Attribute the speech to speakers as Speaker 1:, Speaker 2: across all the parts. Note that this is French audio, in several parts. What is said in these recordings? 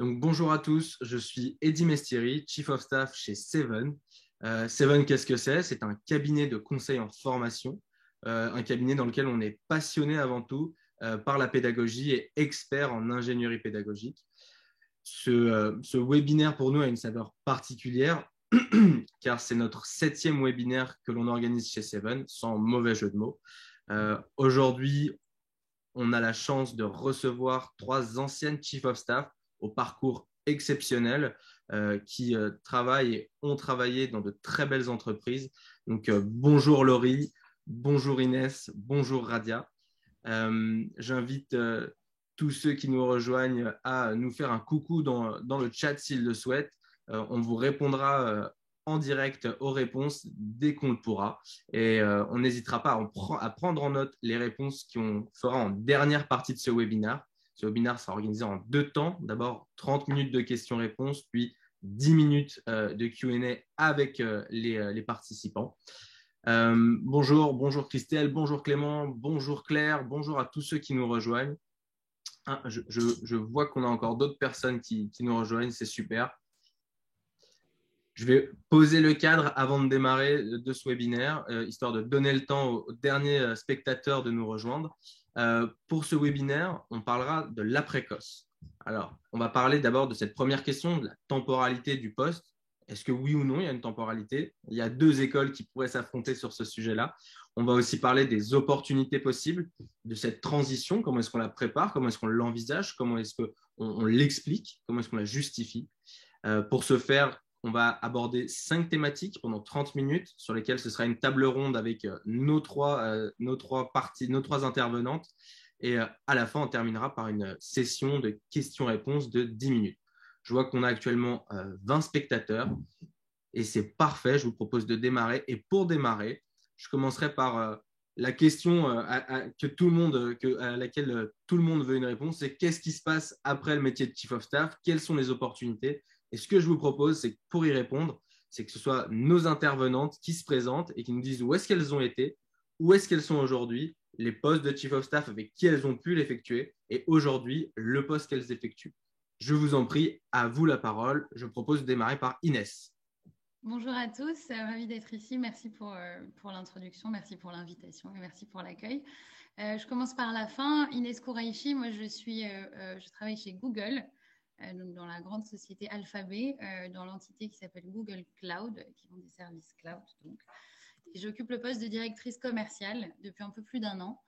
Speaker 1: Donc, bonjour à tous, je suis Eddy Mestieri, Chief of Staff chez Seven. Seven, qu'est-ce que c'est? C'est un cabinet de conseil en formation, un cabinet dans lequel on est passionné avant tout par la pédagogie et expert en ingénierie pédagogique. Ce webinaire pour nous a une saveur particulière car c'est notre 7e webinaire que l'on organise chez Seven, sans mauvais jeu de mots. Aujourd'hui, on a la chance de recevoir 3 anciennes Chief of Staff au parcours exceptionnel qui travaillent et ont travaillé dans de très belles entreprises. Donc, bonjour Laurie, bonjour Inès, bonjour Radia. J'invite tous ceux qui nous rejoignent à nous faire un coucou dans le chat s'ils le souhaitent. On vous répondra en direct aux réponses dès qu'on le pourra. Et on n'hésitera pas à prendre en note les réponses qu'on fera en dernière partie de ce webinaire. Ce webinaire sera organisé en 2 temps. D'abord, 30 minutes de questions-réponses, puis 10 minutes de Q&A avec les participants. Bonjour Christelle, bonjour Clément, bonjour Claire, bonjour à tous ceux qui nous rejoignent. Je vois qu'on a encore d'autres personnes qui nous rejoignent, c'est super. Je vais poser le cadre avant de démarrer de ce webinaire, histoire de donner le temps aux derniers spectateurs de nous rejoindre. Pour ce webinaire, on parlera de l'après-COS. Alors, on va parler d'abord de cette première question, de la temporalité du poste. Est-ce que oui ou non, il y a une temporalité? Il y a 2 écoles qui pourraient s'affronter sur ce sujet-là. On va aussi parler des opportunités possibles de cette transition, comment est-ce qu'on la prépare, comment est-ce qu'on l'envisage, comment est-ce qu'on l'explique, comment est-ce qu'on la justifie. Pour ce faire, on va aborder 5 thématiques pendant 30 minutes sur lesquelles ce sera une table ronde avec nos trois intervenantes. Et à la fin, on terminera par une session de questions-réponses de 10 minutes. Je vois qu'on a actuellement 20 spectateurs et c'est parfait. Je vous propose de démarrer. Et pour démarrer, je commencerai par la question à laquelle tout le monde veut une réponse. C'est qu'est-ce qui se passe après le métier de Chief of Staff? Quelles sont les opportunités? Et ce que je vous propose, c'est que pour y répondre, c'est que ce soit nos intervenantes qui se présentent et qui nous disent où est-ce qu'elles ont été, où est-ce qu'elles sont aujourd'hui, les postes de Chief of Staff avec qui elles ont pu l'effectuer et aujourd'hui, le poste qu'elles effectuent. Je vous en prie, à vous la parole. Je propose de démarrer par Inès.
Speaker 2: Bonjour à tous, ravie d'être ici. Merci pour l'introduction, merci pour l'invitation et merci pour l'accueil. Je commence par la fin. Inès Kouraichi, moi je travaille chez Google, donc dans la grande société Alphabet, dans l'entité qui s'appelle Google Cloud, qui vend des services cloud. Donc. Et j'occupe le poste de directrice commerciale depuis un peu plus d'1 an.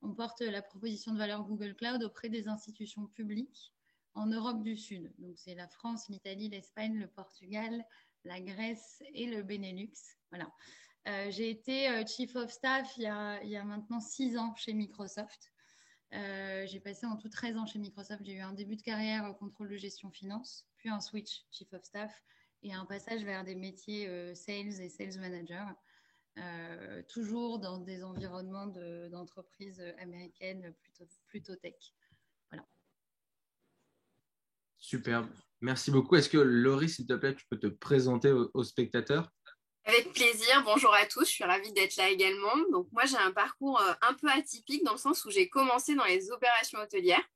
Speaker 2: On porte la proposition de valeur Google Cloud auprès des institutions publiques en Europe du Sud. Donc c'est la France, l'Italie, l'Espagne, le Portugal, la Grèce et le Benelux. Voilà. J'ai été Chief of Staff il y a maintenant 6 ans chez Microsoft. J'ai passé en tout 13 ans chez Microsoft. J'ai eu un début de carrière au contrôle de gestion finance, puis un switch Chief of Staff et un passage vers des métiers sales et sales manager. Toujours dans des environnements d'entreprises américaines plutôt tech. Voilà.
Speaker 1: Superbe. Merci beaucoup. Est-ce que Laurie, s'il te plaît, tu peux te présenter aux spectateurs?
Speaker 3: Avec plaisir, bonjour à tous, je suis ravie d'être là également. Donc moi j'ai un parcours un peu atypique dans le sens où j'ai commencé dans les opérations hôtelières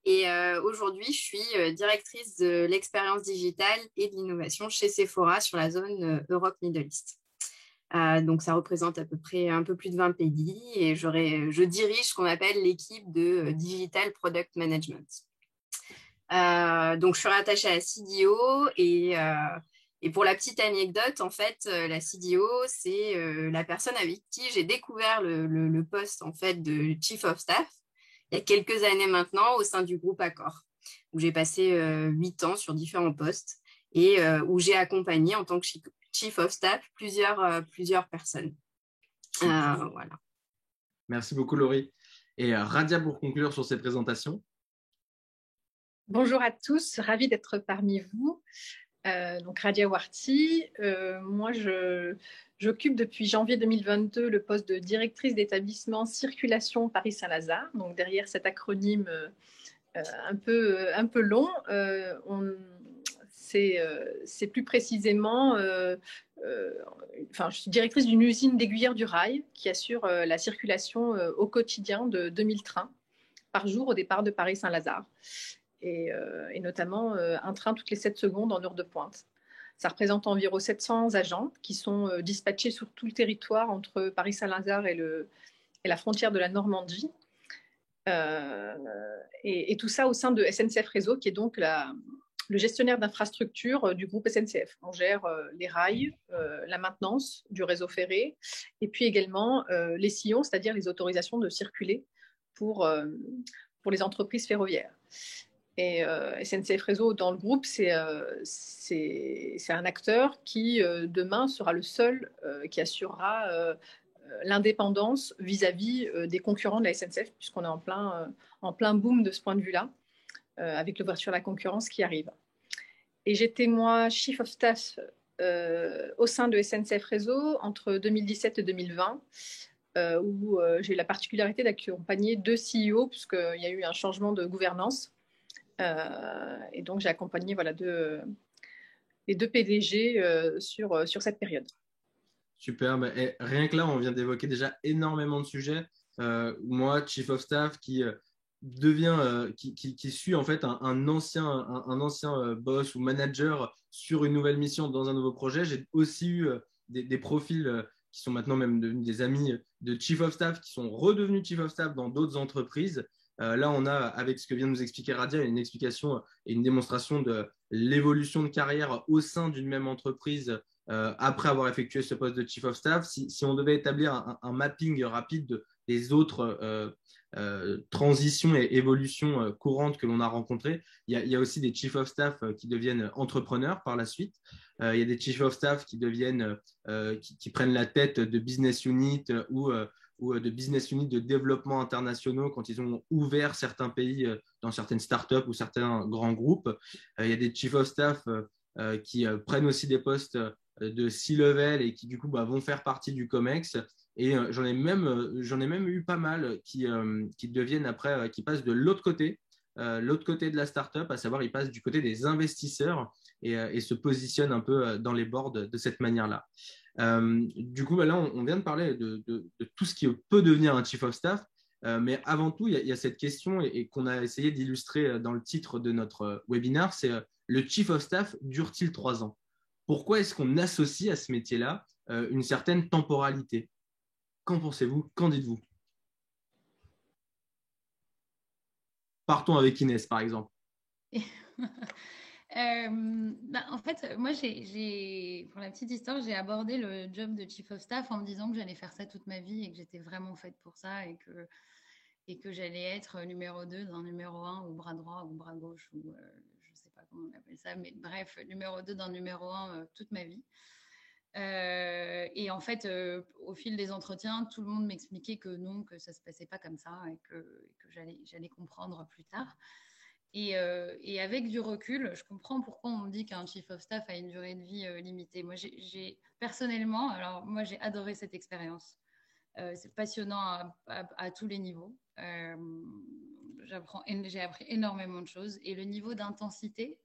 Speaker 3: et aujourd'hui je suis directrice de l'expérience digitale et de l'innovation chez Sephora sur la zone Europe-Middle East. Donc ça représente à peu près un peu plus de 20 pays et je dirige ce qu'on appelle l'équipe de Digital Product Management. Donc je suis rattachée à la CDO et pour la petite anecdote, en fait, la CDO, c'est la personne avec qui j'ai découvert le poste en fait de Chief of Staff il y a quelques années maintenant au sein du groupe Accor, où j'ai passé 8 ans sur différents postes et où j'ai accompagné en tant que Chief of Staff plusieurs personnes. Voilà.
Speaker 1: Merci beaucoup, Laurie. Et Radia, pour conclure sur cette présentation.
Speaker 4: Bonjour à tous, ravie d'être parmi vous. Donc Radia Warti, moi j'occupe depuis janvier 2022 le poste de directrice d'établissement Circulation Paris-Saint-Lazare. Donc derrière cet acronyme un peu long, c'est plus précisément, je suis directrice d'une usine d'Aiguillère du Rail qui assure la circulation au quotidien de 2000 trains par jour au départ de Paris-Saint-Lazare. et notamment un train toutes les 7 secondes en heure de pointe. Ça représente environ 700 agents qui sont dispatchés sur tout le territoire entre Paris-Saint-Lazare et la frontière de la Normandie. Et tout ça au sein de SNCF Réseau, qui est donc le gestionnaire d'infrastructure du groupe SNCF. On gère les rails, la maintenance du réseau ferré, et puis également les sillons, c'est-à-dire les autorisations de circuler pour les entreprises ferroviaires. Et SNCF Réseau dans le groupe, c'est un acteur qui demain sera le seul qui assurera l'indépendance vis-à-vis des concurrents de la SNCF, puisqu'on est en plein boom de ce point de vue-là, avec l'ouverture à la concurrence qui arrive. Et j'étais, moi, Chief of Staff au sein de SNCF Réseau entre 2017 et 2020, où j'ai eu la particularité d'accompagner 2 CEO, puisqu'il y a eu un changement de gouvernance. Et donc, j'ai accompagné les 2 PDG sur cette période.
Speaker 1: Super. Et rien que là, on vient d'évoquer déjà énormément de sujets. Moi, Chief of Staff qui qui suit en fait un ancien boss ou manager sur une nouvelle mission dans un nouveau projet. J'ai aussi eu des profils qui sont maintenant même devenus des amis de Chief of Staff qui sont redevenus Chief of Staff dans d'autres entreprises. Là, on a, avec ce que vient de nous expliquer Radia, une explication et une démonstration de l'évolution de carrière au sein d'une même entreprise après avoir effectué ce poste de Chief of Staff. Si on devait établir un mapping rapide des autres transitions et évolutions courantes que l'on a rencontrées, il y a aussi des Chief of Staff qui deviennent entrepreneurs par la suite. Il y a des Chief of Staff qui deviennent, qui prennent la tête de business unit ou de business unit de développement internationaux quand ils ont ouvert certains pays dans certaines startups ou certains grands groupes. Il y a des Chief of Staff qui prennent aussi des postes de C-level et qui du coup vont faire partie du COMEX. Et j'en ai même eu pas mal qui deviennent après, qui passent de l'autre côté de la startup, à savoir ils passent du côté des investisseurs et se positionnent un peu dans les boards de cette manière-là. Du coup, là, on vient de parler de tout ce qui peut devenir un chief of staff, mais avant tout, il y a cette question et qu'on a essayé d'illustrer dans le titre de notre webinaire, c'est le chief of staff dure-t-il 3 ans? Pourquoi est-ce qu'on associe à ce métier-là une certaine temporalité? Qu'en pensez-vous? Qu'en dites-vous? Partons avec Inès, par exemple.
Speaker 2: En fait, moi, pour la petite histoire, j'ai abordé le job de Chief of Staff en me disant que j'allais faire ça toute ma vie et que j'étais vraiment faite pour ça et que j'allais être numéro 2 d'un numéro 1 ou bras droit ou bras gauche ou je ne sais pas comment on appelle ça, mais bref, numéro 2 d'un numéro 1 toute ma vie. Et en fait, au fil des entretiens, tout le monde m'expliquait que non, que ça ne se passait pas comme ça et que j'allais comprendre plus tard. Et avec du recul, je comprends pourquoi on me dit qu'un chief of staff a une durée de vie limitée. Moi, personnellement, alors moi, j'ai adoré cette expérience. C'est passionnant à tous les niveaux. J'ai appris énormément de choses et le niveau d'intensité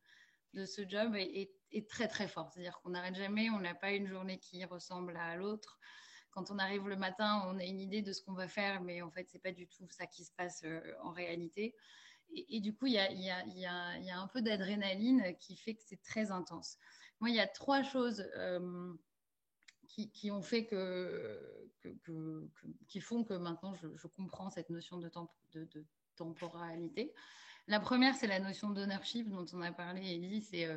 Speaker 2: de ce job est très très fort. C'est-à-dire qu'on n'arrête jamais, on n'a pas une journée qui ressemble à l'autre. Quand on arrive le matin, on a une idée de ce qu'on va faire, mais en fait, c'est pas du tout ça qui se passe en réalité. Et du coup, il y a un peu d'adrénaline qui fait que c'est très intense. Moi, il y a 3 choses qui ont fait qui font que maintenant je comprends cette notion de temporalité. La première, c'est la notion d'ownership dont on a parlé, Elie. C'est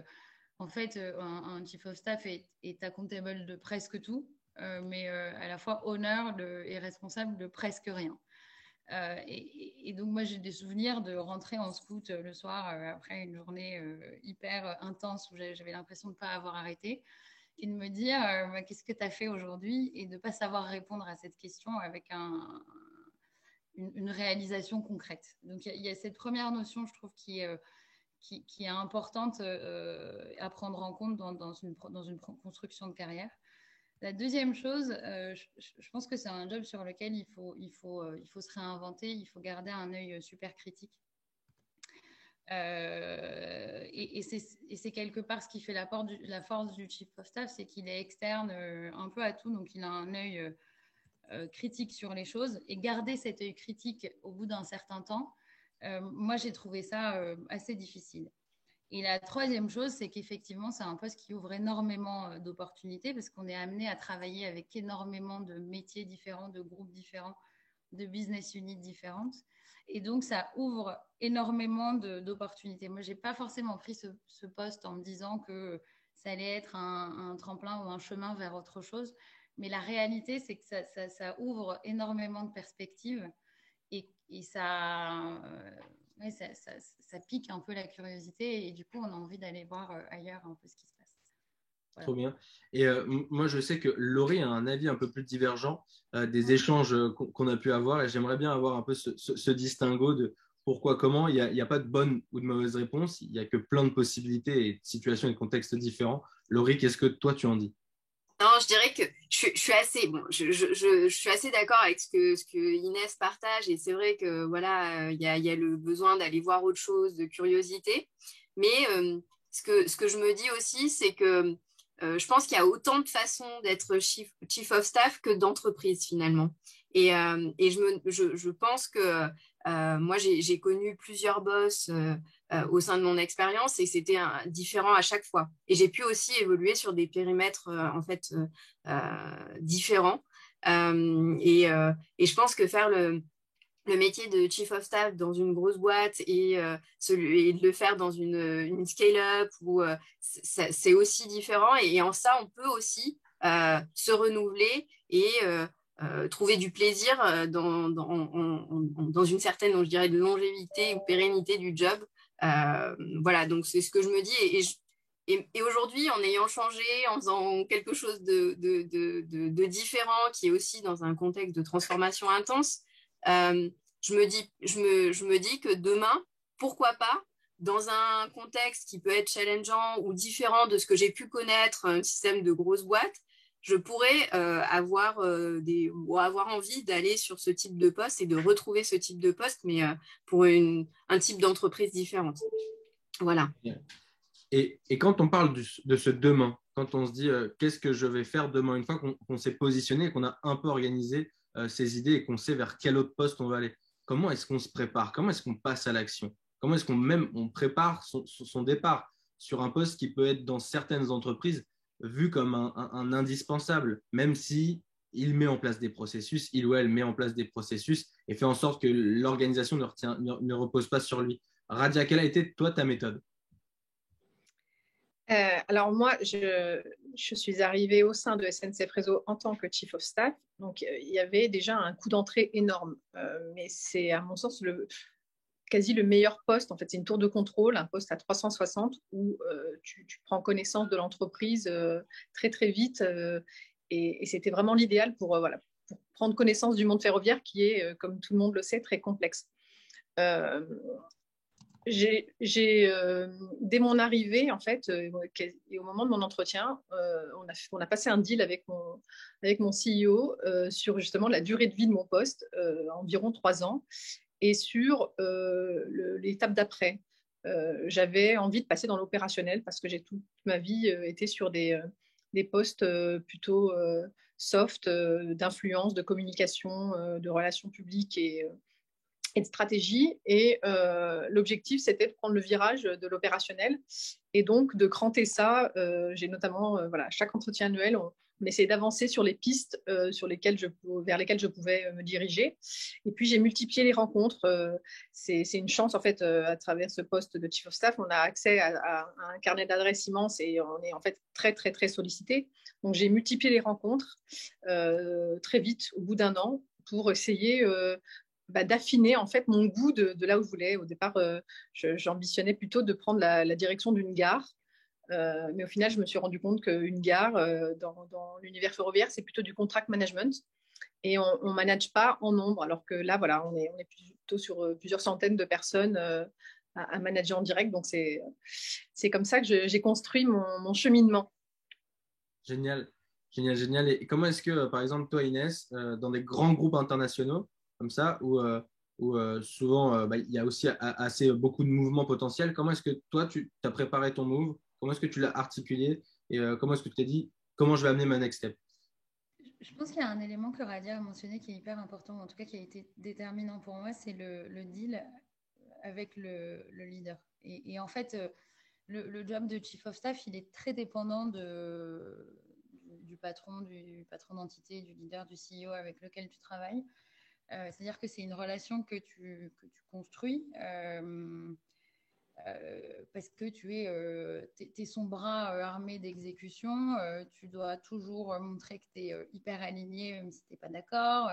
Speaker 2: en fait un chief of staff est accountable de presque tout, mais à la fois owner et responsable de presque rien. Et donc, moi, j'ai des souvenirs de rentrer en scout le soir après une journée hyper intense où j'avais l'impression de ne pas avoir arrêté et de me dire qu'est-ce que tu as fait aujourd'hui et de ne pas savoir répondre à cette question avec une réalisation concrète. Donc, il y a cette première notion, je trouve, qui est importante à prendre en compte dans une construction de carrière. La deuxième chose, je pense que c'est un job sur lequel il faut se réinventer, il faut garder un œil super critique. Et c'est quelque part ce qui fait la force du Chief of Staff, c'est qu'il est externe un peu à tout, donc il a un œil critique sur les choses. Et garder cet œil critique au bout d'un certain temps, Moi, j'ai trouvé ça assez difficile. Et la troisième chose, c'est qu'effectivement, c'est un poste qui ouvre énormément d'opportunités parce qu'on est amené à travailler avec énormément de métiers différents, de groupes différents, de business units différentes. Et donc, ça ouvre énormément d'opportunités. Moi, je n'ai pas forcément pris ce poste en me disant que ça allait être un tremplin ou un chemin vers autre chose. Mais la réalité, c'est que ça ouvre énormément de perspectives et ouais, ça pique un peu la curiosité et du coup, on a envie d'aller voir ailleurs un peu ce qui se passe. Voilà.
Speaker 1: Trop bien. Et moi, je sais que Laurie a un avis un peu plus divergent des échanges qu'on a pu avoir et j'aimerais bien avoir un peu ce distinguo de pourquoi, comment. Il n'y a pas de bonne ou de mauvaise réponse, il n'y a que plein de possibilités et de situations et de contextes différents. Laurie, qu'est-ce que toi, tu en dis?
Speaker 3: Non, je dirais que je suis assez, bon, je suis assez d'accord avec ce que Inès partage et c'est vrai que voilà, il y a le besoin d'aller voir autre chose, de curiosité. Mais ce que je me dis aussi, c'est que je pense qu'il y a autant de façons d'être chief of staff que d'entreprise finalement. Et je pense que moi, j'ai connu plusieurs boss au sein de mon expérience et c'était différent à chaque fois. Et j'ai pu aussi évoluer sur des périmètres en fait différents. Et je pense que faire le métier de chief of staff dans une grosse boîte et de le faire dans une scale-up c'est aussi différent et en ça on peut aussi se renouveler et trouver du plaisir dans une certaine, je dirais, de longévité ou pérennité du job. Voilà, donc c'est ce que je me dis et aujourd'hui, en ayant changé, en faisant quelque chose de différent, qui est aussi dans un contexte de transformation intense, je me dis que demain, pourquoi pas, dans un contexte qui peut être challengeant ou différent de ce que j'ai pu connaître, un système de grosses boîtes, je pourrais ou avoir envie d'aller sur ce type de poste et de retrouver ce type de poste, mais pour un type d'entreprise différente. Voilà.
Speaker 1: Et quand on parle de ce demain, quand on se dit qu'est-ce que je vais faire demain, une fois qu'on s'est positionné et qu'on a un peu organisé ses idées et qu'on sait vers quel autre poste on va aller, comment est-ce qu'on se prépare? Comment est-ce qu'on passe à l'action? Comment est-ce qu'on prépare son départ sur un poste qui peut être dans certaines entreprises vu comme un indispensable, même si il met en place des processus, il ou elle met en place des processus et fait en sorte que l'organisation ne repose pas sur lui. Radia, quelle a été toi ta méthode?
Speaker 4: Alors moi, je suis arrivée au sein de SNCF Réseau en tant que Chief of Staff. Donc, il y avait déjà un coût d'entrée énorme. Mais c'est, à mon sens, quasi le meilleur poste. En fait, c'est une tour de contrôle, un poste à 360 où tu prends connaissance de l'entreprise très, très vite. Et c'était vraiment l'idéal pour prendre connaissance du monde ferroviaire qui est, comme tout le monde le sait, très complexe. Dès mon arrivée, en fait, et au moment de mon entretien, on a passé un deal avec mon CEO sur justement la durée de vie de mon poste, environ 3 ans, et sur l'étape d'après. J'avais envie de passer dans l'opérationnel parce que j'ai toute ma vie été sur des postes plutôt soft, d'influence, de communication, de relations publiques et de stratégie. Et l'objectif, c'était de prendre le virage de l'opérationnel et donc de cranter ça. J'ai notamment, chaque entretien annuel, on essayait d'avancer sur les pistes vers lesquelles je pouvais me diriger. Et puis, j'ai multiplié les rencontres. C'est une chance, en fait, à travers ce poste de Chief of Staff, on a accès à un carnet d'adresses immense et on est en fait très, très, très sollicité. Donc, j'ai multiplié les rencontres très vite, au bout d'1 an, pour essayer d'affiner en fait mon goût de là où je voulais. Au départ, j'ambitionnais plutôt de prendre la direction d'une gare. Mais au final, je me suis rendu compte qu'une gare, dans l'univers ferroviaire, c'est plutôt du contract management. Et on ne manage pas en nombre, alors que là, voilà, on est plutôt sur plusieurs centaines de personnes à manager en direct. Donc, c'est comme ça que j'ai construit mon cheminement.
Speaker 1: Génial, génial, génial. Et comment est-ce que, par exemple, toi, Inès, dans des grands groupes internationaux comme ça, où souvent il y a aussi assez beaucoup de mouvements potentiels, comment est-ce que toi, tu as préparé ton move? Comment est-ce que tu l'as articulé? Et comment est-ce que tu t'es dit, comment je vais amener ma next step?
Speaker 2: Je pense qu'il y a un élément que Radia a mentionné qui est hyper important, ou en tout cas qui a été déterminant pour moi, c'est le deal avec le leader. Et en fait, le job de Chief of Staff, il est très dépendant du patron d'entité, du leader, du CEO avec lequel tu travailles. C'est-à-dire que c'est une relation que tu construis parce que tu es son bras armé d'exécution. Tu dois toujours montrer que tu es hyper aligné, même si tu n'es pas d'accord.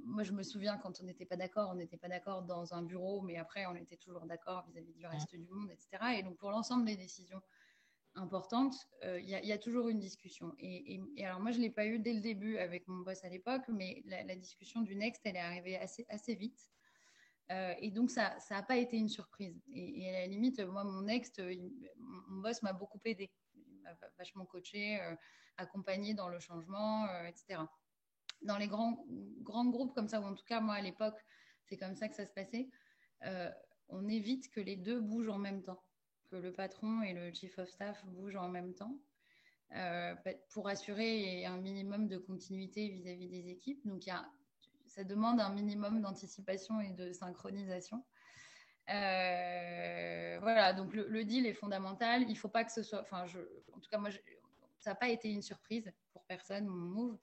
Speaker 2: Moi, je me souviens quand on n'était pas d'accord dans un bureau, mais après, on était toujours d'accord vis-à-vis du reste du monde, etc. Et donc, pour l'ensemble des décisions importantes, il y a toujours une discussion. Et alors, moi, je ne l'ai pas eu dès le début avec mon boss à l'époque, mais la discussion du next, elle est arrivée assez vite. Et donc, ça n'a pas été une surprise. Et à la limite, moi, mon boss m'a beaucoup aidé. Il m'a vachement coaché, accompagné dans le changement, etc. Dans les grands groupes comme ça, ou en tout cas, moi, à l'époque, c'est comme ça que ça se passait, on évite que les deux bougent en même temps, que le patron et le chief of staff bougent en même temps, pour assurer un minimum de continuité vis-à-vis des équipes. Donc, ça demande un minimum d'anticipation et de synchronisation. Voilà, donc le deal est fondamental. Il ne faut pas que ce soit... en tout cas, moi, ça n'a pas été une surprise pour personne, mon move.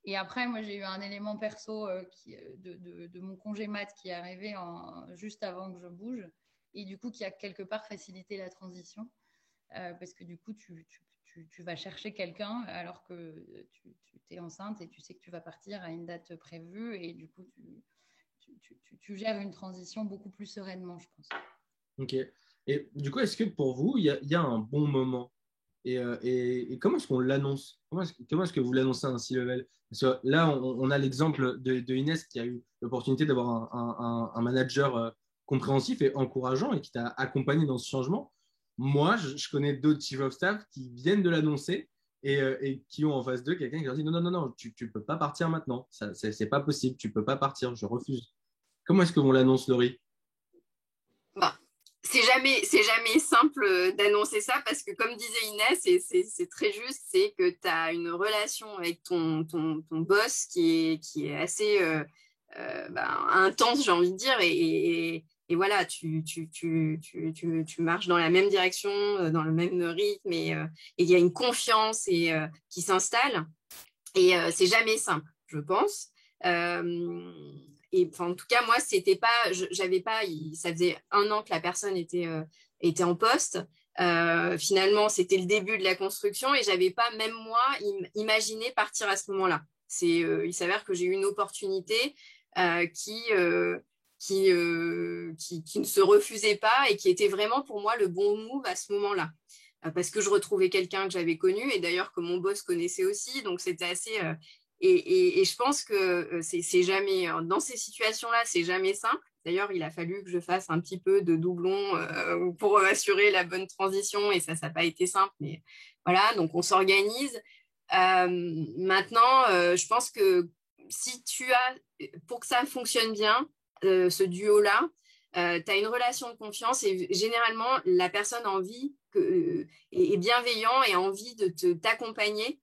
Speaker 2: Et après, moi, j'ai eu un élément perso de mon congé mat qui est arrivé juste avant que je bouge et du coup, qui a quelque part facilité la transition parce que du coup, tu vas chercher quelqu'un alors que tu es enceinte et tu sais que tu vas partir à une date prévue et du coup, tu gères une transition beaucoup plus sereinement, je pense.
Speaker 1: Ok. Et du coup, est-ce que pour vous, il y a un bon moment et comment est-ce qu'on l'annonce? Comment est-ce que vous l'annoncez à un C-level? Parce que là, on a l'exemple de Inès qui a eu l'opportunité d'avoir un manager compréhensif et encourageant et qui t'a accompagné dans ce changement. Moi, je connais d'autres chief of staff qui viennent de l'annoncer et qui ont en face d'eux quelqu'un qui leur dit non, non, non, non, tu ne peux pas partir maintenant. C'est pas possible, tu ne peux pas partir, je refuse. Comment est-ce qu'on l'annonce, Laurie?
Speaker 3: Bah, c'est jamais simple d'annoncer ça parce que comme disait Inès, et c'est très juste, c'est que tu as une relation avec ton boss qui est assez intense, j'ai envie de dire, et voilà, tu marches dans la même direction, dans le même rythme, et il y a une confiance qui s'installe, et c'est jamais simple, je pense. Et en tout cas, moi, c'était pas, j'avais pas, ça faisait 1 an que la personne était en poste. Finalement, c'était le début de la construction et j'avais pas, même moi, imaginé partir à ce moment-là. Il s'avère que j'ai eu une opportunité qui ne se refusait pas et qui était vraiment pour moi le bon move à ce moment-là. Parce que je retrouvais quelqu'un que j'avais connu et d'ailleurs que mon boss connaissait aussi. Donc, c'était assez... Et je pense que c'est jamais, dans ces situations-là, c'est jamais simple. D'ailleurs, il a fallu que je fasse un petit peu de doublon pour assurer la bonne transition et ça n'a pas été simple. Mais voilà, donc on s'organise. Maintenant, je pense que si pour que ça fonctionne bien, ce duo-là, tu as une relation de confiance et généralement, la personne a envie est bienveillant et a envie de t'accompagner.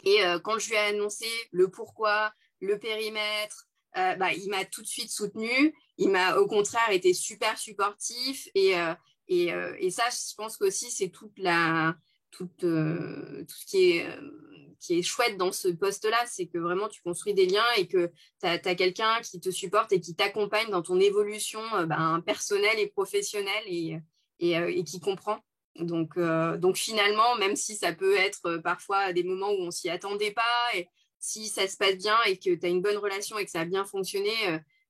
Speaker 3: Et quand je lui ai annoncé le pourquoi, le périmètre, il m'a tout de suite soutenu. Il m'a au contraire été super supportif. Et ça, je pense qu'aussi, c'est tout ce qui est chouette dans ce poste-là. C'est que vraiment, tu construis des liens et que tu as quelqu'un qui te supporte et qui t'accompagne dans ton évolution personnelle et professionnelle et qui comprend. Donc finalement, même si ça peut être parfois des moments où on s'y attendait pas, et si ça se passe bien et que tu as une bonne relation et que ça a bien fonctionné,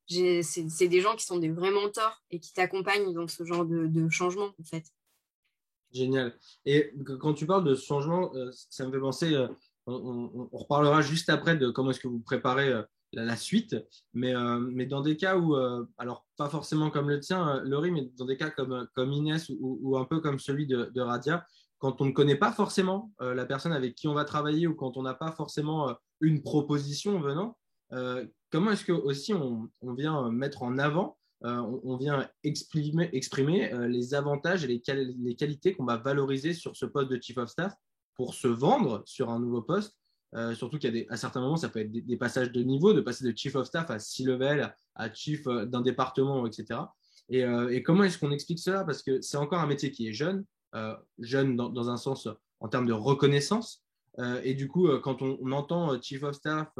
Speaker 3: c'est des gens qui sont des vrais mentors et qui t'accompagnent dans ce genre de changement, en fait.
Speaker 1: Génial. Et quand tu parles de ce changement, ça me fait penser, on reparlera juste après de comment est-ce que vous préparez la suite, mais dans des cas où, alors pas forcément comme le tien, Laurie, mais dans des cas comme Inès ou un peu comme celui de Radia, quand on ne connaît pas forcément la personne avec qui on va travailler ou quand on n'a pas forcément une proposition venant, comment est-ce que aussi on vient mettre en avant, on vient exprimer les avantages et les qualités qu'on va valoriser sur ce poste de Chief of Staff pour se vendre sur un nouveau poste. Surtout qu'à certains moments, ça peut être des passages de niveau, de passer de Chief of Staff à C-level, à Chief d'un département, etc. Et comment est-ce qu'on explique cela? Parce que c'est encore un métier qui est jeune dans un sens en termes de reconnaissance. Et du coup, quand on entend Chief of Staff,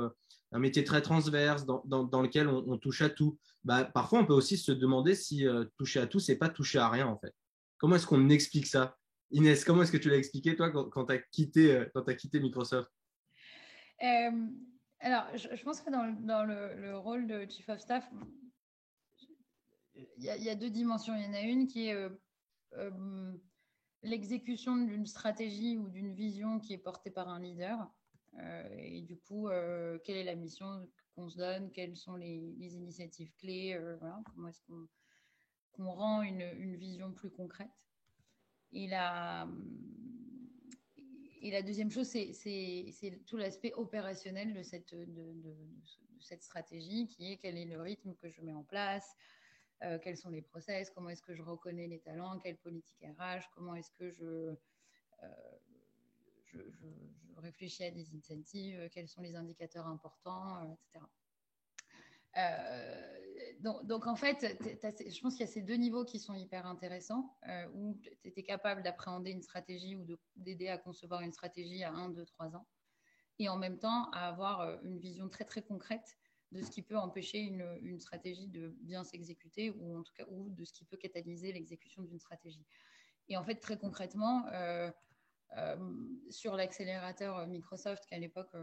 Speaker 1: un métier très transverse dans lequel on touche à tout, bah, parfois on peut aussi se demander si toucher à tout, c'est pas toucher à rien en fait. Comment est-ce qu'on explique ça? Inès, comment est-ce que tu l'as expliqué toi quand tu as quitté Microsoft?
Speaker 2: Alors, je pense que dans le rôle de Chief of Staff, il y a deux dimensions. Il y en a une qui est l'exécution d'une stratégie ou d'une vision qui est portée par un leader. Et du coup, quelle est la mission qu'on se donne? Quelles sont les initiatives clés? Voilà, comment est-ce qu'on rend une vision plus concrète? Et la deuxième chose, c'est tout l'aspect opérationnel de cette stratégie, qui est quel est le rythme que je mets en place, quels sont les process, comment est-ce que je reconnais les talents, quelle politique RH, comment est-ce que je réfléchis à des incentives, quels sont les indicateurs importants, etc. Donc en fait, je pense qu'il y a ces deux niveaux qui sont hyper intéressants, où tu étais capable d'appréhender une stratégie ou d'aider à concevoir une stratégie à 1, 2, 3 ans, et en même temps à avoir une vision très très concrète de ce qui peut empêcher une stratégie de bien s'exécuter, ou en tout cas ou de ce qui peut catalyser l'exécution d'une stratégie. Et en fait, très concrètement, sur l'accélérateur Microsoft qu'à l'époque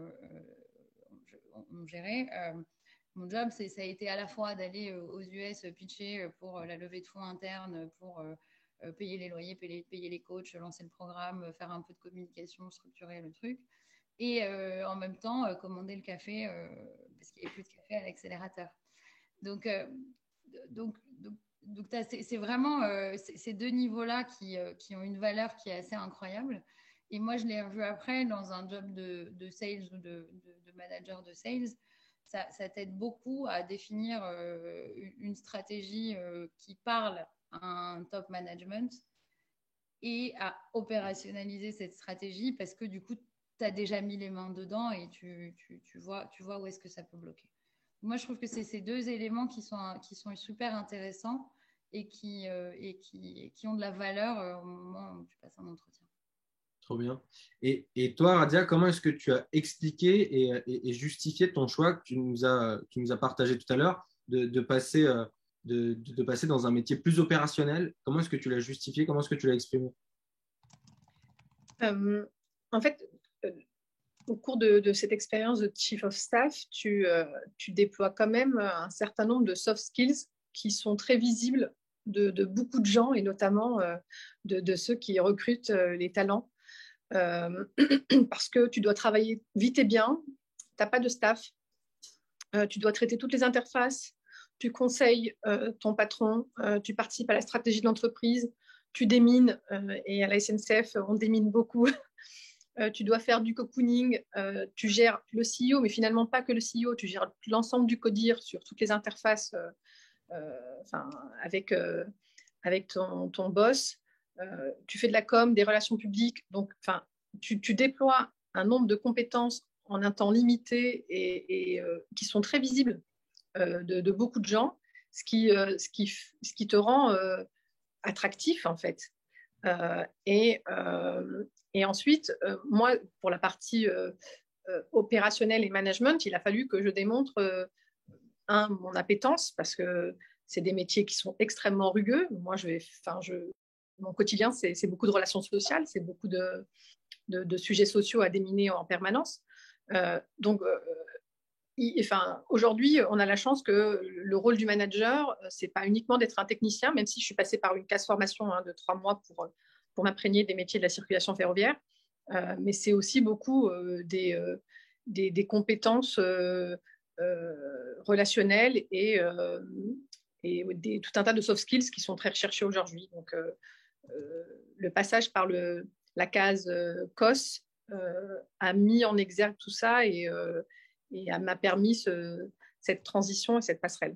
Speaker 2: on gérait, mon job, ça a été à la fois d'aller aux US pitcher pour la levée de fonds interne, pour payer les loyers, payer les coachs, lancer le programme, faire un peu de communication, structurer le truc. Et en même temps, commander le café, parce qu'il n'y avait plus de café à l'accélérateur. Donc c'est vraiment ces deux niveaux-là qui ont une valeur qui est assez incroyable. Et moi, je l'ai revu après dans un job de sales ou de manager de sales. Ça t'aide beaucoup à définir une stratégie qui parle à un top management et à opérationnaliser cette stratégie, parce que du coup, tu as déjà mis les mains dedans et tu vois où est-ce que ça peut bloquer. Moi, je trouve que c'est ces deux éléments qui sont super intéressants et qui ont de la valeur au moment où tu passes un entretien.
Speaker 1: Trop bien. Et toi, Radia, comment est-ce que tu as expliqué et justifié ton choix que tu nous as partagé tout à l'heure de passer dans un métier plus opérationnel? Comment est-ce que tu l'as justifié? Comment est-ce que tu l'as exprimé?
Speaker 4: En fait, au cours de cette expérience de Chief of Staff, tu déploies quand même un certain nombre de soft skills qui sont très visibles de beaucoup de gens, et notamment de ceux qui recrutent les talents. Parce que tu dois travailler vite et bien, tu n'as pas de staff, tu dois traiter toutes les interfaces, tu conseilles ton patron, tu participes à la stratégie de l'entreprise, tu démines, et à la SNCF, on démine beaucoup. Tu dois faire du cocooning, tu gères le CEO, mais finalement pas que le CEO, tu gères l'ensemble du CODIR sur toutes les interfaces avec ton boss. Tu fais de la com, des relations publiques, donc tu déploies un nombre de compétences en un temps limité et qui sont très visibles de beaucoup de gens, ce qui te rend attractif en fait. Et ensuite, moi, pour la partie opérationnelle et management, il a fallu que je démontre mon appétence, parce que c'est des métiers qui sont extrêmement rugueux. Moi, mon quotidien, c'est beaucoup de relations sociales, c'est beaucoup de sujets sociaux à déminer en permanence. Aujourd'hui, on a la chance que le rôle du manager, c'est pas uniquement d'être un technicien, même si je suis passée par une classe formation de 3 mois pour m'imprégner des métiers de la circulation ferroviaire, mais c'est aussi beaucoup des compétences relationnelles et tout un tas de soft skills qui sont très recherchés aujourd'hui. Donc, le passage par la case COS a mis en exergue tout ça et m'a permis cette transition et cette passerelle.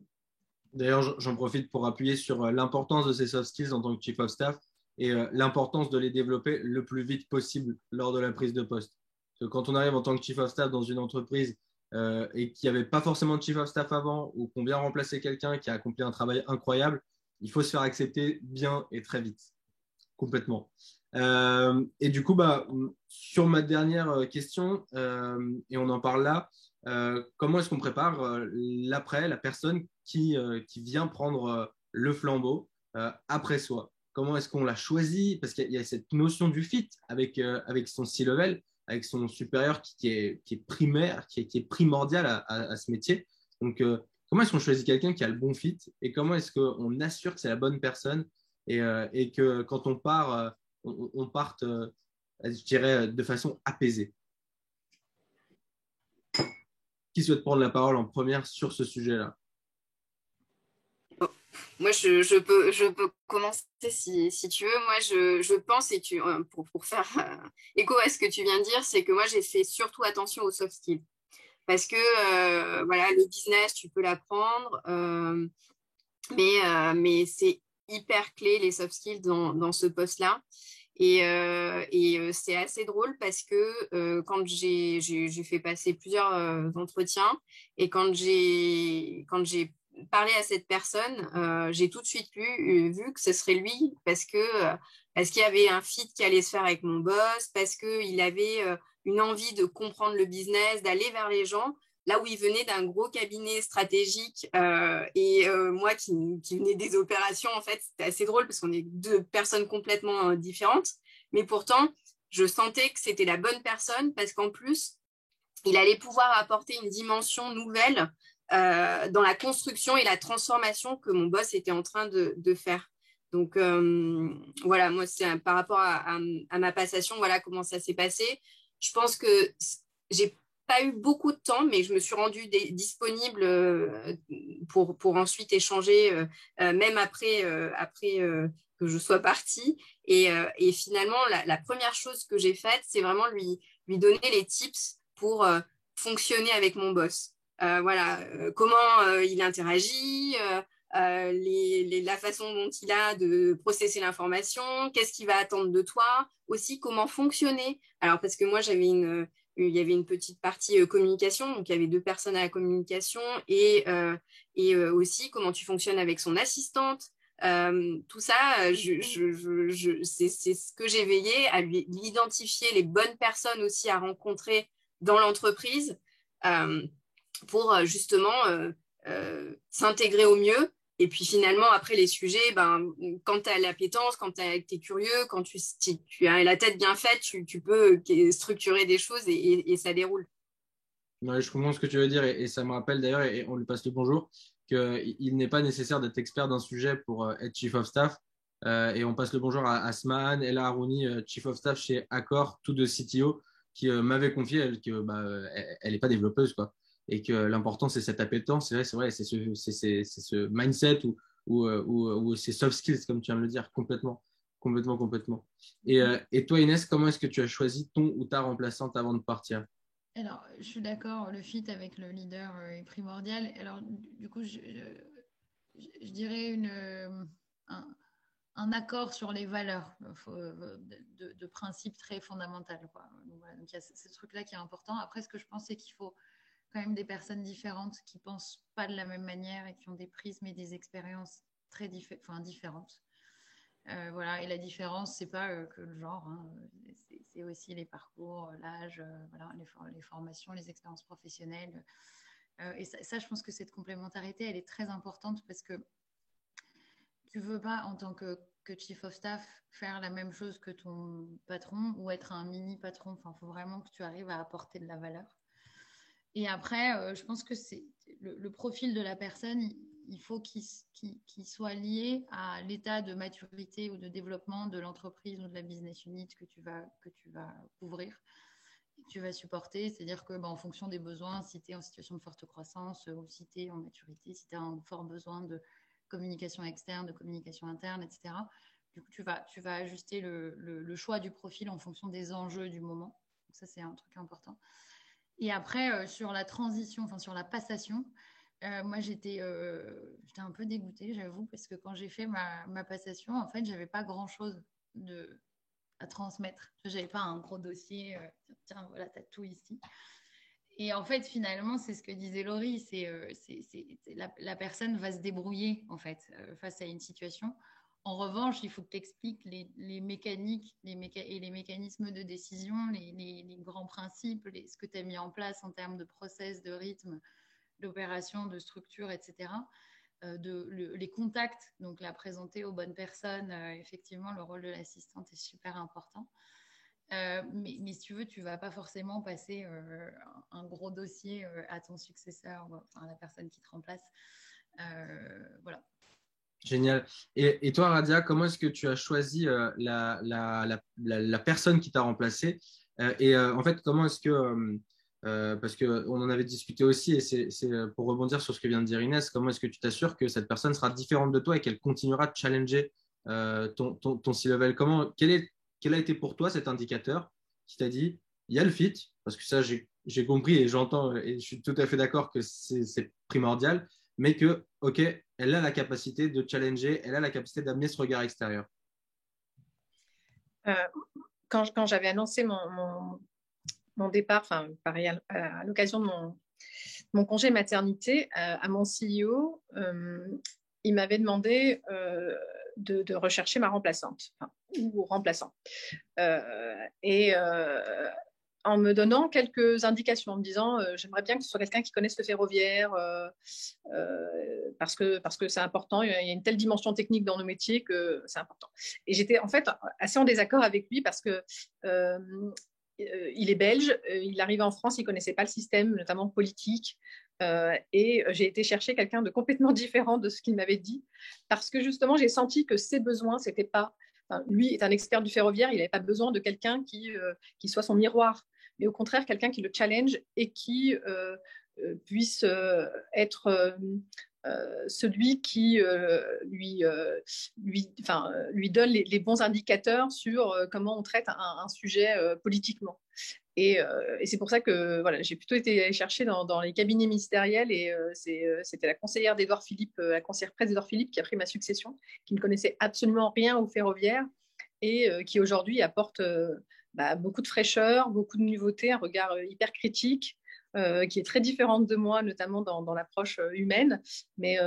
Speaker 1: D'ailleurs, j'en profite pour appuyer sur l'importance de ces soft skills en tant que Chief of Staff et l'importance de les développer le plus vite possible lors de la prise de poste. Parce que quand on arrive en tant que Chief of Staff dans une entreprise et qu'il n'y avait pas forcément de Chief of Staff avant, ou qu'on vient remplacer quelqu'un qui a accompli un travail incroyable, il faut se faire accepter bien et très vite, complètement. Et du coup, sur ma dernière question, et on en parle là, comment est-ce qu'on prépare l'après, la personne qui vient prendre le flambeau après soi? Comment est-ce qu'on la choisit? Parce qu'il y a cette notion du fit avec son C-level, avec son supérieur qui est primaire, qui est primordial à ce métier. Donc, comment est-ce qu'on choisit quelqu'un qui a le bon fit et comment est-ce qu'on assure que c'est la bonne personne et que quand on part, on parte, je dirais, de façon apaisée. Qui souhaite prendre la parole en première sur ce sujet-là?
Speaker 3: Moi, je peux commencer si tu veux. Moi, je pense, et pour faire écho à ce que tu viens de dire, c'est que moi, j'ai fait surtout attention aux soft skills. Parce que voilà, le business, tu peux l'apprendre, mais c'est hyper clé, les soft skills, dans ce poste-là. Et c'est assez drôle parce que quand j'ai fait passer plusieurs entretiens et quand j'ai parlé à cette personne, j'ai tout de suite vu que ce serait lui parce qu'il y avait un fit qui allait se faire avec mon boss, parce qu'il avait une envie de comprendre le business, d'aller vers les gens. Là où il venait d'un gros cabinet stratégique et moi qui venais des opérations, en fait, c'était assez drôle parce qu'on est deux personnes complètement différentes. Mais pourtant, je sentais que c'était la bonne personne parce qu'en plus, il allait pouvoir apporter une dimension nouvelle dans la construction et la transformation que mon boss était en train de faire. Donc voilà, moi, c'est par rapport à ma passation, voilà comment ça s'est passé. Je pense que j'ai pas eu beaucoup de temps, mais je me suis rendue disponible pour ensuite échanger, même après que je sois partie. Et finalement, la première chose que j'ai faite, c'est vraiment lui donner les tips pour fonctionner avec mon boss. Voilà, comment il interagit, la façon dont il a de processer l'information, qu'est-ce qu'il va attendre de toi, aussi comment fonctionner. Alors, parce que moi, il y avait une petite partie communication, donc il y avait 2 personnes à la communication et aussi comment tu fonctionnes avec son assistante. Tout ça, c'est ce que j'ai veillé à lui identifier les bonnes personnes aussi à rencontrer dans l'entreprise pour justement s'intégrer au mieux. Et puis finalement, après les sujets, quand tu as l'appétence, quand tu es curieux, quand tu as la tête bien faite, tu peux structurer des choses et ça déroule.
Speaker 1: Ouais, je comprends ce que tu veux dire et ça me rappelle d'ailleurs, et on lui passe le bonjour, qu'il n'est pas nécessaire d'être expert d'un sujet pour être Chief of Staff. Et on passe le bonjour à Asman, Ella Harouni, Chief of Staff chez Accor, tous deux CTO, qui m'avait confié elle n'est pas développeuse, quoi. Et que l'important, c'est cette appétence, c'est vrai, c'est ce mindset ou ces soft skills, comme tu viens de le dire, complètement. Complètement, complètement. Et toi, Inès, comment est-ce que tu as choisi ton ou ta remplaçante avant de partir?
Speaker 2: Alors, je suis d'accord, le fit avec le leader est primordial. Alors, du coup, je dirais un accord sur les valeurs de principes très fondamentaux, quoi. Donc, voilà, donc il y a ce truc-là qui est important. Après, ce que je pense, c'est qu'il faut quand même des personnes différentes qui ne pensent pas de la même manière et qui ont des prismes et des expériences très différentes. Voilà, et la différence, c'est pas que le genre, hein, c'est aussi les parcours, l'âge, voilà, les formations, les expériences professionnelles. Et ça, je pense que cette complémentarité, elle est très importante parce que tu veux pas, en tant que chief of staff, faire la même chose que ton patron ou être un mini patron. Enfin, il faut vraiment que tu arrives à apporter de la valeur. Et après, je pense que c'est le profil de la personne, il faut qu'il soit lié à l'état de maturité ou de développement de l'entreprise ou de la business unit que tu vas couvrir et que tu vas supporter. C'est-à-dire que, en fonction des besoins, si tu es en situation de forte croissance ou si tu es en maturité, si tu as un fort besoin de communication externe, de communication interne, etc., du coup, tu vas ajuster le choix du profil en fonction des enjeux du moment. Donc ça, c'est un truc important. Et après, sur la transition, enfin sur la passation, moi j'étais un peu dégoûtée, j'avoue, parce que quand j'ai fait ma passation, en fait, j'avais pas grand-chose à transmettre. J'avais pas un gros dossier, tiens, voilà, tu as tout ici. Et en fait, finalement, c'est ce que disait Laurie, la personne va se débrouiller en fait face à une situation. En revanche, il faut que tu expliques les mécaniques et les mécanismes de décision, les grands principes, ce que tu as mis en place en termes de process, de rythme, d'opération, de structure, etc. Les contacts, donc la présenter aux bonnes personnes. Effectivement, le rôle de l'assistante est super important. Mais si tu veux, tu ne vas pas forcément passer un gros dossier à ton successeur, enfin, à la personne qui te remplace. Voilà.
Speaker 1: Génial. Et toi, Radia, comment est-ce que tu as choisi la personne qui t'a remplacé? En fait, comment est-ce que, parce qu'on en avait discuté aussi, et c'est pour rebondir sur ce que vient de dire Inès, comment est-ce que tu t'assures que cette personne sera différente de toi et qu'elle continuera de challenger ton C-level? Quel a été pour toi cet indicateur qui t'a dit, il y a le fit, parce que ça, j'ai compris et j'entends, et je suis tout à fait d'accord que c'est primordial, mais que, OK, elle a la capacité de challenger, elle a la capacité d'amener ce regard extérieur.
Speaker 4: Quand j'avais annoncé mon départ, enfin, pareil, à l'occasion de mon congé maternité, à mon CEO, il m'avait demandé de rechercher ma remplaçante, enfin, ou remplaçant. En me donnant quelques indications, en me disant j'aimerais bien que ce soit quelqu'un qui connaisse le ferroviaire parce que c'est important, il y a une telle dimension technique dans nos métiers que c'est important. Et j'étais en fait assez en désaccord avec lui parce que il est belge, il arrivait en France, il ne connaissait pas le système, notamment politique, et j'ai été chercher quelqu'un de complètement différent de ce qu'il m'avait dit parce que justement j'ai senti que ses besoins, c'était pas... Enfin, lui est un expert du ferroviaire, il n'avait pas besoin de quelqu'un qui soit son miroir, mais au contraire quelqu'un qui le challenge et qui puisse être celui qui lui donne les bons indicateurs sur comment on traite un sujet politiquement. Et c'est pour ça que voilà, j'ai plutôt été chercher dans les cabinets ministériels et c'était la conseillère d'Édouard Philippe, la conseillère presse d'Édouard Philippe qui a pris ma succession, qui ne connaissait absolument rien au ferroviaire et qui aujourd'hui apporte beaucoup de fraîcheur, beaucoup de nouveautés, un regard hyper critique. Qui est très différente de moi, notamment dans l'approche humaine. Mais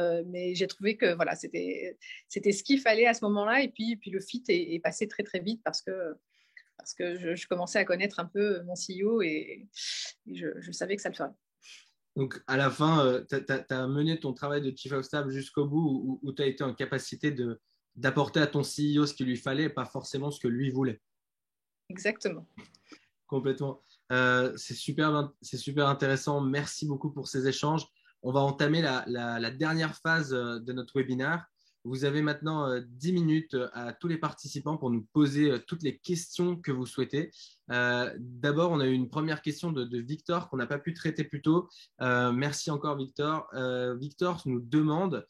Speaker 4: j'ai trouvé que voilà, c'était ce qu'il fallait à ce moment-là. Et puis le fit est passé très, très vite parce que je commençais à connaître un peu mon CEO et je savais que ça le ferait.
Speaker 1: Donc, à la fin, tu as mené ton travail de Chief of Staff jusqu'au bout où tu as été en capacité d'apporter à ton CEO ce qu'il lui fallait et pas forcément ce que lui voulait.
Speaker 4: Exactement.
Speaker 1: Complètement. C'est super intéressant. Merci beaucoup pour ces échanges. On va entamer la dernière phase de notre webinaire. Vous avez maintenant 10 minutes à tous les participants pour nous poser toutes les questions que vous souhaitez. D'abord, on a eu une première question de Victor qu'on n'a pas pu traiter plus tôt. Merci encore, Victor. Victor nous demande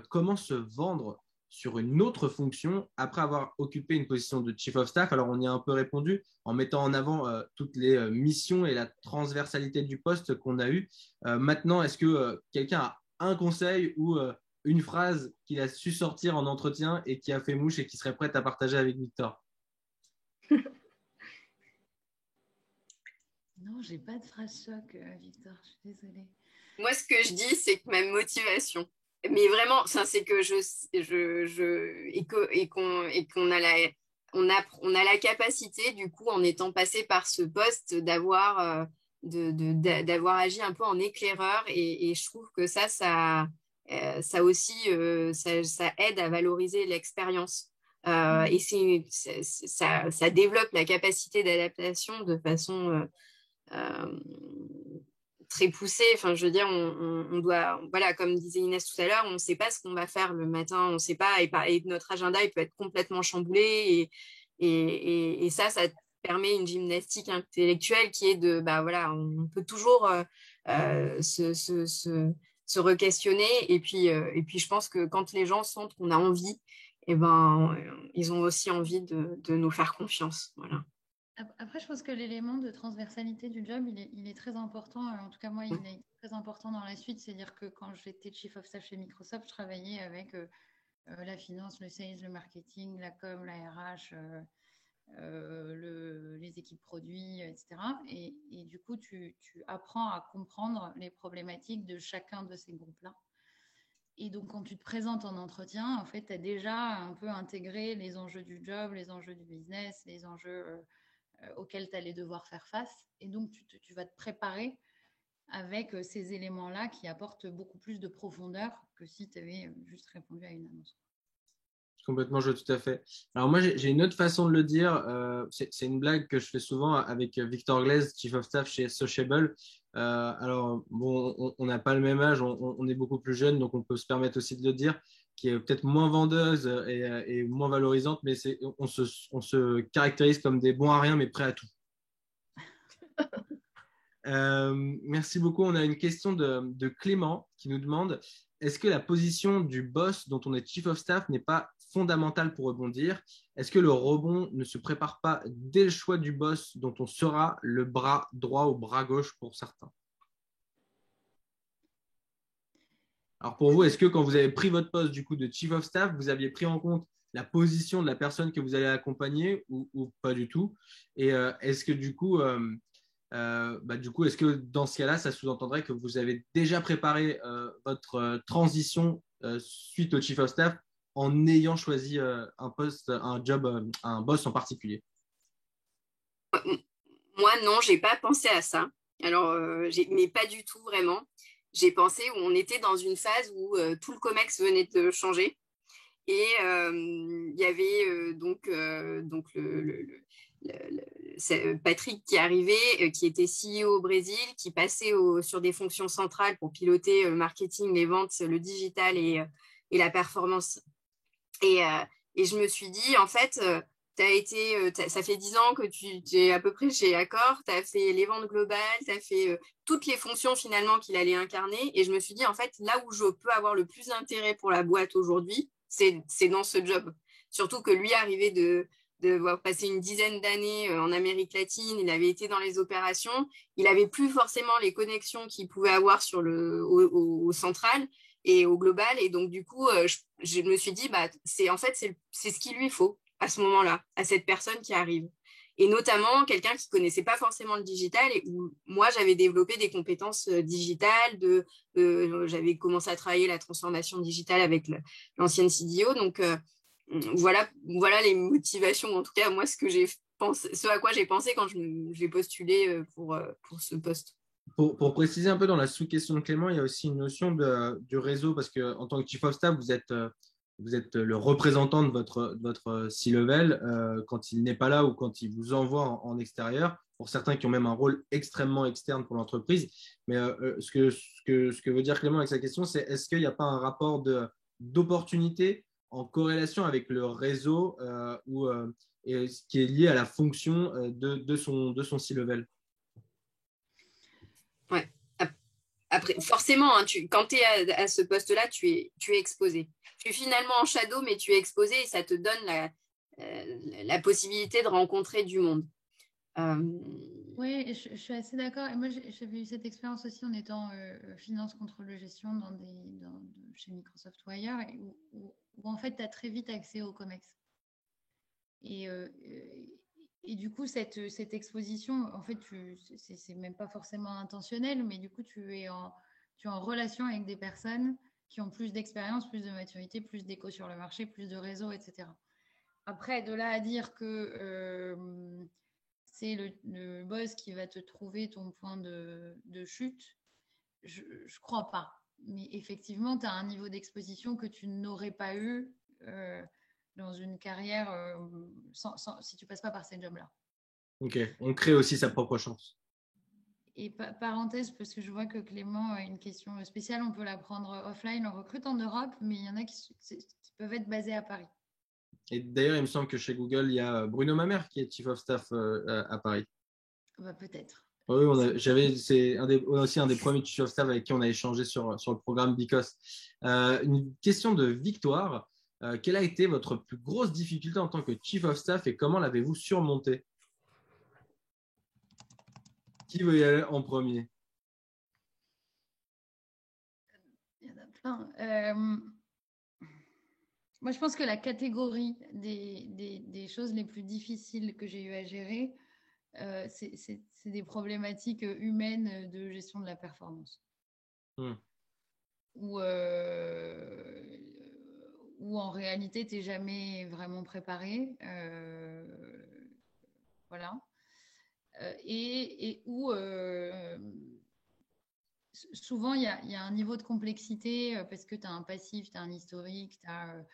Speaker 1: comment se vendre sur une autre fonction après avoir occupé une position de Chief of Staff. Alors, on y a un peu répondu en mettant en avant toutes les missions et la transversalité du poste qu'on a eu. Maintenant, est-ce que quelqu'un a un conseil ou une phrase qu'il a su sortir en entretien et qui a fait mouche et qui serait prête à partager avec Victor?
Speaker 2: Non, j'ai pas de phrase choc, Victor, je suis désolée.
Speaker 3: Moi, ce que je dis, c'est que ma motivation, mais vraiment, c'est que on a la capacité, du coup, en étant passé par ce poste, d'avoir agi un peu en éclaireur, et je trouve que ça aussi, ça aide à valoriser l'expérience. Et ça développe la capacité d'adaptation de façon très poussée. Enfin, je veux dire, on doit, voilà, comme disait Inès tout à l'heure, on ne sait pas ce qu'on va faire le matin, on ne sait pas, et notre agenda, il peut être complètement chamboulé, et ça permet une gymnastique intellectuelle qui est voilà, on peut toujours se re-questionner, et puis je pense que quand les gens sentent qu'on a envie, ils ont aussi envie de nous faire confiance. Voilà.
Speaker 2: Après, je pense que l'élément de transversalité du job, il est très important. En tout cas, moi, il est très important dans la suite. C'est-à-dire que quand j'étais Chief of Staff chez Microsoft, je travaillais avec la finance, le sales, le marketing, la com, la RH, les équipes produits, etc. Et du coup, tu apprends à comprendre les problématiques de chacun de ces groupes-là. Et donc, quand tu te présentes en entretien, en fait, tu as déjà un peu intégré les enjeux du job, les enjeux du business, les enjeux auxquels tu allais devoir faire face. Et donc, tu vas te préparer avec ces éléments-là qui apportent beaucoup plus de profondeur que si tu avais juste répondu à une annonce.
Speaker 1: Complètement, je vois tout à fait. Alors moi, j'ai une autre façon de le dire. C'est une blague que je fais souvent avec Victor Glaise, Chief of Staff chez Sociable. Alors, bon, on n'a pas le même âge, on est beaucoup plus jeune, donc on peut se permettre aussi de le dire, qui est peut-être moins vendeuse et moins valorisante, mais on se caractérise comme des bons à rien, mais prêts à tout. Merci beaucoup. On a une question de Clément qui nous demande, est-ce que la position du boss dont on est Chief of Staff n'est pas fondamentale pour rebondir? Est-ce que le rebond ne se prépare pas dès le choix du boss dont on sera le bras droit ou bras gauche pour certains? Alors pour vous, est-ce que quand vous avez pris votre poste du coup de Chief of Staff, vous aviez pris en compte la position de la personne que vous allez accompagner ou pas du tout? Et est-ce que du coup, est-ce que dans ce cas-là, ça sous-entendrait que vous avez déjà préparé votre transition suite au Chief of Staff en ayant choisi un poste, un job, un boss en particulier?
Speaker 3: Moi, non, j'ai pas pensé à ça. Alors, mais pas du tout vraiment. J'ai pensé où on était dans une phase où tout le COMEX venait de changer. Et il y avait Patrick qui arrivait, qui était CEO au Brésil, qui passait sur des fonctions centrales pour piloter le marketing, les ventes, le digital et la performance. Et je me suis dit, en fait, ça fait 10 ans que tu es à peu près chez Accor, tu as fait les ventes globales, tu as fait toutes les fonctions finalement qu'il allait incarner. Et je me suis dit, en fait, là où je peux avoir le plus d'intérêt pour la boîte aujourd'hui, c'est dans ce job. Surtout que lui arrivait de passer une dizaine d'années en Amérique latine, il avait été dans les opérations, il n'avait plus forcément les connexions qu'il pouvait avoir au central et au global. Et donc, du coup, je me suis dit, c'est ce qu'il lui faut à ce moment-là, à cette personne qui arrive. Et notamment, quelqu'un qui ne connaissait pas forcément le digital et où moi, j'avais développé des compétences digitales. J'avais commencé à travailler la transformation digitale avec l'ancienne CDO. Donc, voilà les motivations, en tout cas, moi, ce à quoi j'ai pensé quand j'ai postulé pour ce poste.
Speaker 1: Pour préciser un peu dans la sous-question de Clément, il y a aussi une notion du réseau, parce qu'en tant que Chief of Staff, vous êtes le représentant de votre C-level quand il n'est pas là ou quand il vous envoie en extérieur, pour certains qui ont même un rôle extrêmement externe pour l'entreprise. Mais ce que veut dire Clément avec sa question, c'est est-ce qu'il n'y a pas un rapport d'opportunité en corrélation avec le réseau et ce qui est lié à la fonction de son C-level?
Speaker 3: Ouais. Après, forcément, hein, quand tu es à ce poste-là, tu es exposé. Tu es finalement en shadow, mais tu es exposé et ça te donne la possibilité de rencontrer du monde.
Speaker 2: Oui, je suis assez d'accord. Et moi, j'avais eu cette expérience aussi en étant finance contrôle gestion chez Microsoft ou ailleurs, où en fait, tu as très vite accès au COMEX. Et du coup, cette exposition, en fait, c'est même pas forcément intentionnel, mais du coup, tu es en relation avec des personnes qui ont plus d'expérience, plus de maturité, plus d'écho sur le marché, plus de réseau, etc. Après, de là à dire que c'est le boss qui va te trouver ton point de chute, je ne crois pas. Mais effectivement, tu as un niveau d'exposition que tu n'aurais pas eu dans une carrière si tu ne passes pas par ces jobs-là.
Speaker 1: Ok, on crée aussi sa propre chance.
Speaker 2: Et parenthèse, parce que je vois que Clément a une question spéciale, on peut la prendre offline. On recrute en Europe, mais il y en a qui peuvent être basés à Paris.
Speaker 1: Et d'ailleurs, il me semble que chez Google, il y a Bruno Mamère qui est Chief of Staff à Paris.
Speaker 2: Peut-être.
Speaker 1: Oui, c'est aussi un des premiers Chief of Staff avec qui on a échangé sur le programme Bicos. Une question de Victoire. Quelle a été votre plus grosse difficulté en tant que Chief of Staff et comment l'avez-vous surmontée? Qui veut y aller en premier?
Speaker 2: Il y en a plein. Moi, je pense que la catégorie des choses les plus difficiles que j'ai eu à gérer, c'est des problématiques humaines de gestion de la performance.
Speaker 1: Hmm.
Speaker 2: Où en réalité, tu n'es jamais vraiment préparé. Voilà. Et où souvent, il y a un niveau de complexité parce que tu as un passif, tu as un historique, tu as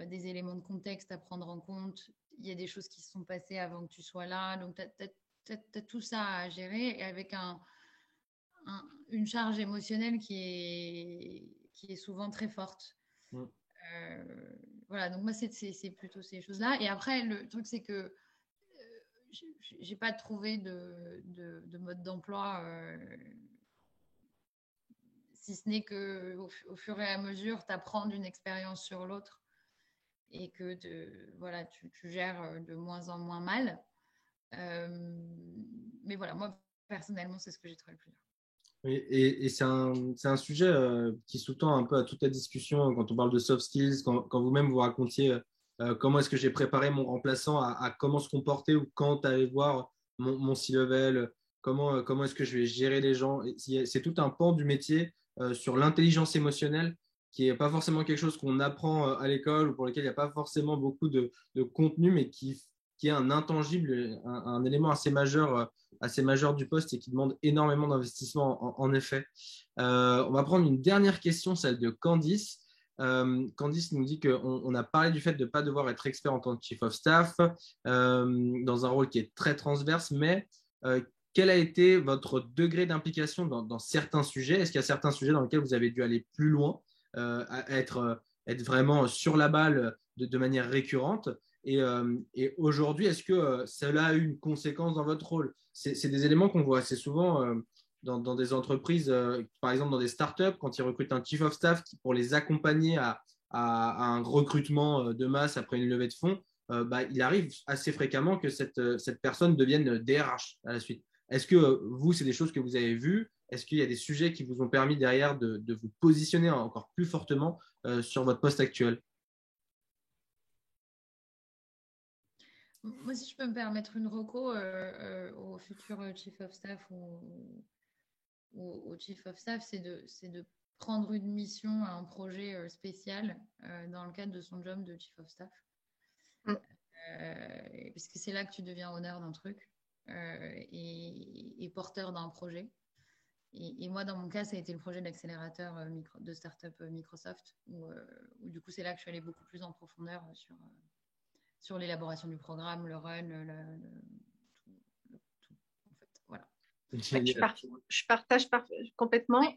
Speaker 2: des éléments de contexte à prendre en compte. Il y a des choses qui se sont passées avant que tu sois là. Donc, tu as tout ça à gérer et avec une charge émotionnelle qui est souvent très forte.
Speaker 1: Mm.
Speaker 2: Voilà, donc moi, c'est plutôt ces choses-là. Et après, le truc, c'est que j'ai pas trouvé de mode d'emploi, si ce n'est qu'au fur et à mesure, tu apprends d'une expérience sur l'autre et que voilà, tu gères de moins en moins mal. Mais voilà, moi, personnellement, c'est ce que j'ai trouvé le plus dur.
Speaker 1: Oui, et c'est un sujet qui sous-tend un peu à toute la discussion quand on parle de soft skills, quand vous-même vous racontiez comment est-ce que j'ai préparé mon remplaçant à comment se comporter ou quand aller voir mon C-level, comment est-ce que je vais gérer les gens. C'est tout un pan du métier sur l'intelligence émotionnelle qui n'est pas forcément quelque chose qu'on apprend à l'école ou pour lequel il n'y a pas forcément beaucoup de contenu, mais qui est un intangible, un élément assez majeur du poste et qui demande énormément d'investissement en effet. On va prendre une dernière question, celle de Candice. Candice nous dit qu'on a parlé du fait de ne pas devoir être expert en tant que Chief of Staff dans un rôle qui est très transverse, mais quel a été votre degré d'implication dans certains sujets? Est-ce qu'il y a certains sujets dans lesquels vous avez dû aller plus loin, être vraiment sur la balle de manière récurrente? Et aujourd'hui, est-ce que cela a eu une conséquence dans votre rôle? C'est des éléments qu'on voit assez souvent dans des entreprises, par exemple dans des startups, quand ils recrutent un chief of staff pour les accompagner à un recrutement de masse après une levée de fonds, il arrive assez fréquemment que cette personne devienne DRH à la suite. Est-ce que vous, c'est des choses que vous avez vues? Est-ce qu'il y a des sujets qui vous ont permis derrière de vous positionner encore plus fortement sur votre poste actuel?
Speaker 2: Moi, si je peux me permettre une reco au futur Chief of Staff ou au Chief of Staff, c'est de prendre une mission, un projet spécial dans le cadre de son job de Chief of Staff. Parce que c'est là que tu deviens honneur d'un truc et porteur d'un projet. Et moi, dans mon cas, ça a été le projet d'accélérateur de start-up Microsoft, où du coup, c'est là que je suis allée beaucoup plus en profondeur sur l'élaboration du programme, le run, tout, en fait. Voilà.
Speaker 4: Je partage complètement.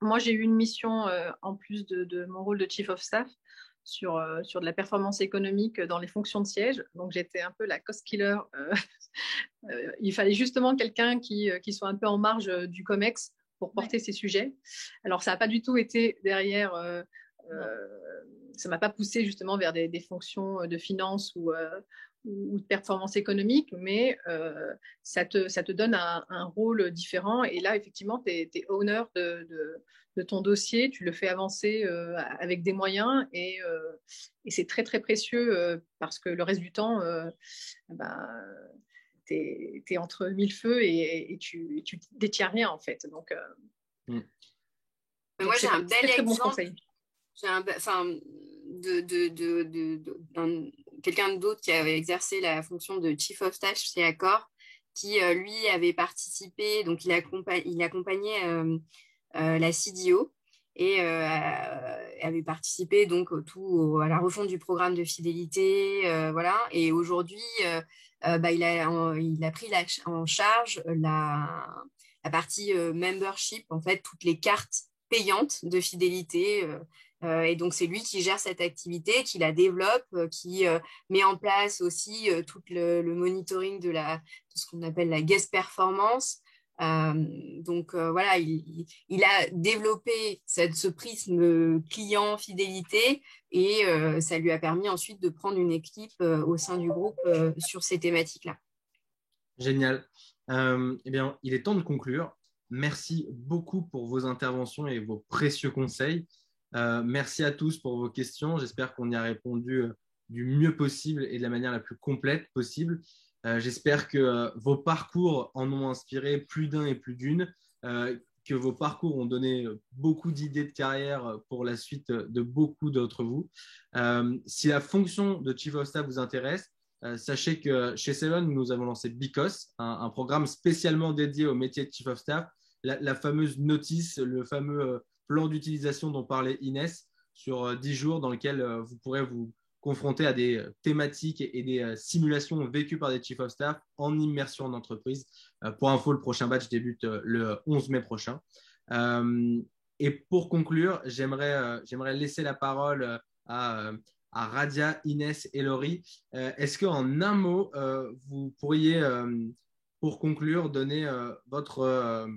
Speaker 4: Moi, j'ai eu une mission en plus de mon rôle de Chief of Staff sur de la performance économique dans les fonctions de siège. Donc, j'étais un peu la cost killer. Il fallait justement quelqu'un qui soit un peu en marge du COMEX pour porter ces sujets. Alors, ça n'a pas du tout été derrière... ça ne m'a pas poussé justement vers des fonctions de finance ou de performance économique, mais ça te donne un rôle différent. Et là, effectivement, tu es owner de ton dossier, tu le fais avancer avec des moyens et c'est très, très précieux parce que le reste du temps, tu es entre mille feux et tu détiens rien en fait. Donc,
Speaker 3: moi, j'ai un bel
Speaker 4: très, très bon
Speaker 3: exemple.
Speaker 4: conseil.
Speaker 3: J'ai quelqu'un d'autre qui avait exercé la fonction de Chief of Staff chez Accor, qui lui avait participé, donc il accompagnait la CDO et avait participé donc à la refonte du programme de fidélité, voilà. Et aujourd'hui, il a pris en charge la partie membership, en fait, toutes les cartes payantes de fidélité. Et donc, c'est lui qui gère cette activité, qui la développe, qui met en place aussi tout le monitoring de ce qu'on appelle la guest performance. Voilà, il a développé ce prisme client fidélité et ça lui a permis ensuite de prendre une équipe au sein du groupe sur ces thématiques-là.
Speaker 1: Génial. Eh bien, il est temps de conclure. Merci beaucoup pour vos interventions et vos précieux conseils. Merci à tous pour vos questions. J'espère qu'on y a répondu du mieux possible et de la manière la plus complète possible. J'espère que vos parcours en ont inspiré plus d'un et plus d'une, que vos parcours ont donné beaucoup d'idées de carrière pour la suite de beaucoup d'entre vous. Si la fonction de Chief of Staff vous intéresse, sachez que chez Seven, nous avons lancé Bicos, un programme spécialement dédié au métier de Chief of Staff. La fameuse notice, le fameux plan d'utilisation dont parlait Inès sur 10 jours dans lequel vous pourrez vous confronter à des thématiques et des simulations vécues par des Chief of Staff en immersion en entreprise. Pour info, le prochain batch débute le 11 mai prochain. Et pour conclure, j'aimerais laisser la parole à Radia, Inès et Laurie. Est-ce qu'en un mot, vous pourriez, pour conclure, donner votre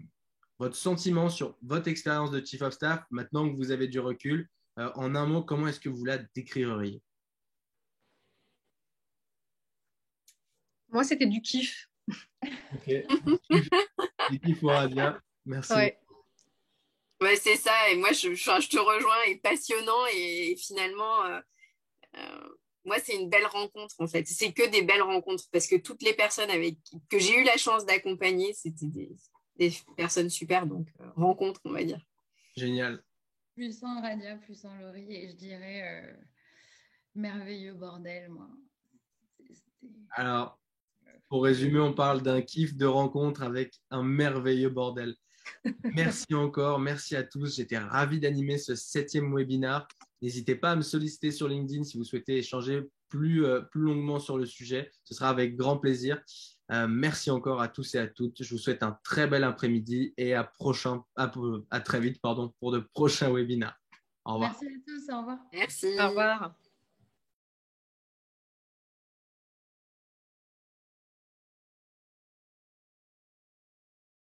Speaker 1: sentiment sur votre expérience de Chief of Staff, maintenant que vous avez du recul? En un mot, comment est-ce que vous la décririez?
Speaker 4: Moi, c'était du kiff.
Speaker 1: Ok. Du kiff pour Radia. Merci.
Speaker 4: Ouais.
Speaker 3: Ouais, c'est ça. Et moi, je te rejoins. Et passionnant. Et finalement, moi, c'est une belle rencontre, en fait. C'est que des belles rencontres parce que toutes les personnes que j'ai eu la chance d'accompagner, c'était des personnes super. Donc, rencontre, on va dire.
Speaker 1: Génial.
Speaker 2: Plus en Radia, plus en Laurie. Et je dirais merveilleux bordel, moi.
Speaker 1: Alors, pour résumer, on parle d'un kiff de rencontre avec un merveilleux bordel. Merci encore, merci à tous. J'étais ravi d'animer ce 7e webinaire. N'hésitez pas à me solliciter sur LinkedIn si vous souhaitez échanger plus longuement sur le sujet. Ce sera avec grand plaisir. Merci encore à tous et à toutes. Je vous souhaite un très bel après-midi et à très vite pour de prochains webinaires. Au revoir.
Speaker 2: Merci à tous, au revoir.
Speaker 3: Merci.
Speaker 4: Au revoir.